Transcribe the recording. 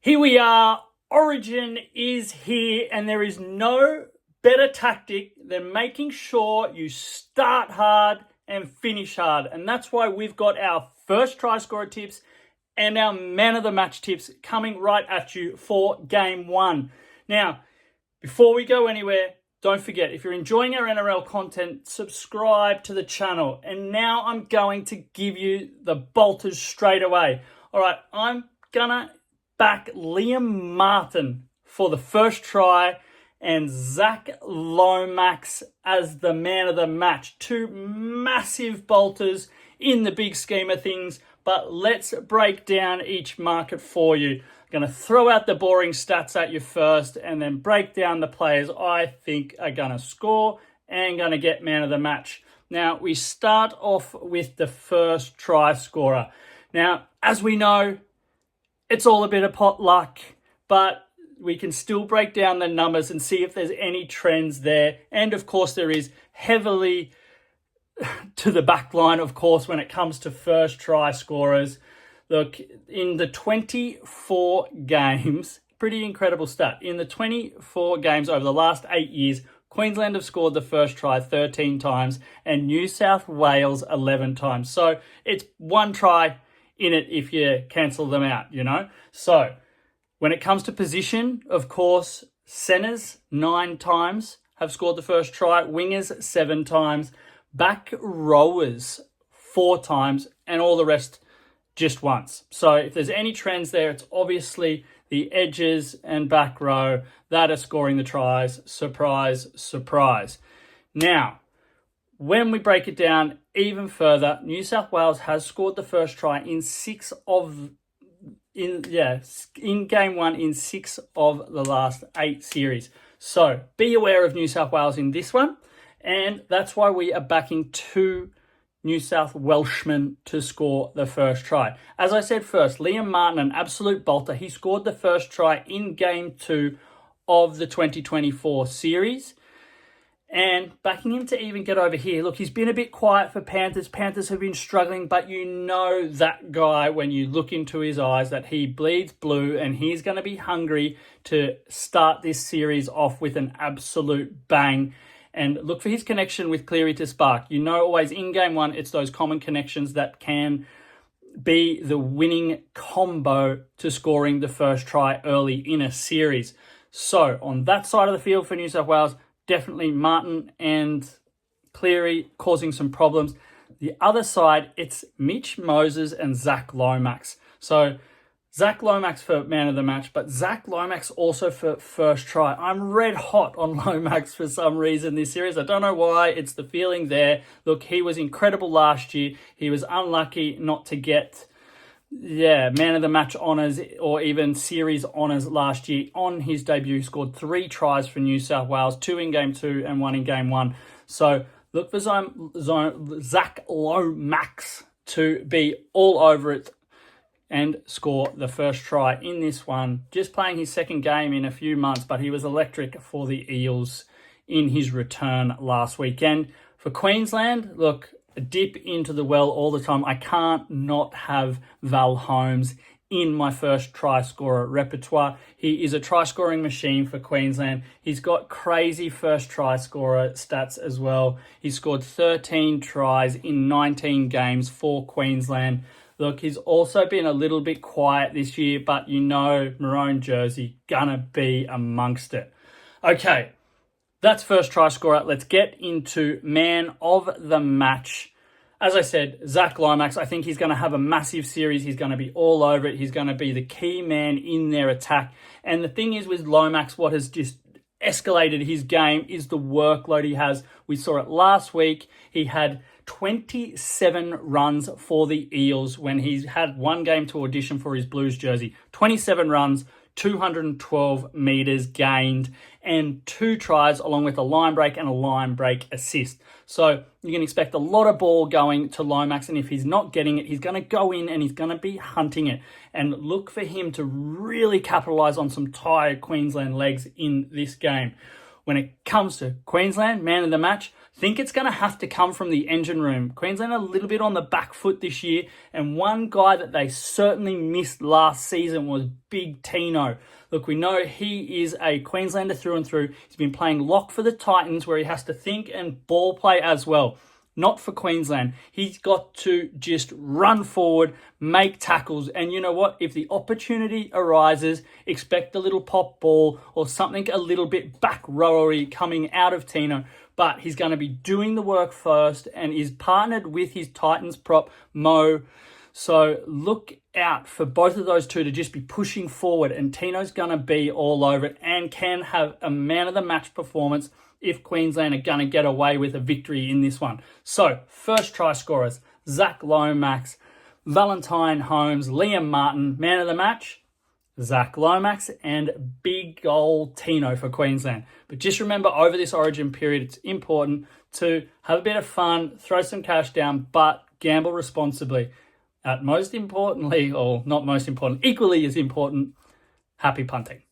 Here we are. Origin is here, and there is no better tactic than making sure you start hard and finish hard. And that's why we've got our first try scorer tips and our man of the match tips coming right at you for game one. Now, before we go anywhere, don't forget, if you're enjoying our NRL content, subscribe to the channel. And now I'm going to give you the bolters straight away. All right, I'm gonna back Liam Martin for the first try and Zach Lomax as the man of the match. Two massive bolters in the big scheme of things, but let's break down each market for you. I'm going to throw out the boring stats at you first and then break down the players I think are going to score and going to get man of the match. Now, we start off with the first try scorer. Now, as we know, it's all a bit of pot luck, but we can still break down the numbers and see if there's any trends there. And of course, there is heavily to the back line, of course, when it comes to first try scorers. Look, in the 24 games, pretty incredible stat. In the 24 games over the last 8 years, Queensland have scored the first try 13 times and New South Wales 11 times. So it's one try in it if you cancel them out, you know. So when it comes to position, of course, centers 9 times have scored the first try, wingers 7 times, back rowers 4 times, and all the rest just once. So if there's any trends there, it's obviously the edges and back row that are scoring the tries. Surprise, surprise. Now, when we break it down even further, New South Wales has scored the first try in game one in 6 of the last 8 series. So be aware of New South Wales in this one, and that's why we are backing 2 New South Welshmen to score the first try. As I said first, Liam Martin, an absolute bolter. He scored the first try in game 2 of the 2024 series. And backing him to even get over here. Look, he's been a bit quiet for Panthers. Panthers have been struggling, but you know that guy when you look into his eyes that he bleeds blue and he's going to be hungry to start this series off with an absolute bang. And look for his connection with Cleary to spark. You know, always in game one, it's those common connections that can be the winning combo to scoring the first try early in a series. So on that side of the field for New South Wales, definitely Martin and Cleary causing some problems. The other side, it's Mitch Moses and Zach Lomax. So Zach Lomax for man of the match, but Zach Lomax also for first try. I'm red hot on Lomax for some reason this series. I don't know why. It's the feeling there. Look, he was incredible last year. He was unlucky not to get man of the match honours or even series honours last year. On his debut, scored 3 tries for New South Wales, 2 in game 2 and 1 in game 1. So look for Zach Lomax to be all over it and score the first try in this one. Just playing his second game in a few months, but he was electric for the Eels in his return last weekend. For Queensland, look, a dip into the well all the time. I can't not have Val Holmes in my first try scorer repertoire. He is a try scoring machine for Queensland. He's got crazy first try scorer stats as well. He scored 13 tries in 19 games for Queensland. Look, he's also been a little bit quiet this year, but you know, maroon jersey, gonna be amongst it. Okay, that's first try scorer. Let's get into man of the match. As I said, Zach Lomax, I think he's going to have a massive series. He's going to be all over it. He's going to be the key man in their attack. And the thing is with Lomax, what has just escalated his game is the workload he has. We saw it last week. He had 27 runs for the Eels when he had one game to audition for his Blues jersey. 27 runs, 212 metres gained, and 2 tries along with a line break and a line break assist. So you can expect a lot of ball going to Lomax, and if he's not getting it, he's going to go in and he's going to be hunting it. And look for him to really capitalise on some tired Queensland legs in this game. when it comes to Queensland, man of the match, I think it's going to have to come from the engine room. Queensland a little bit on the back foot this year, and one guy that they certainly missed last season was Big Tino. Look, we know he is a Queenslander through and through. He's been playing lock for the Titans, where he has to think and ball play as well. Not for Queensland. He's got to just run forward, make tackles, and you know what? If the opportunity arises, expect a little pop ball or something a little bit back rowery coming out of Tino. But he's going to be doing the work first and is partnered with his Titans prop, Mo. So look out for both of those two to just be pushing forward, and Tino's going to be all over it and can have a man of the match performance if Queensland are going to get away with a victory in this one. So, first try scorers, Zach Lomax, Valentine Holmes, Liam Martin, man of the match, Zach Lomax, and big old Tino for Queensland. But just remember, over this Origin period, it's important to have a bit of fun, throw some cash down, but gamble responsibly. Most importantly, or not most important, equally as important, happy punting.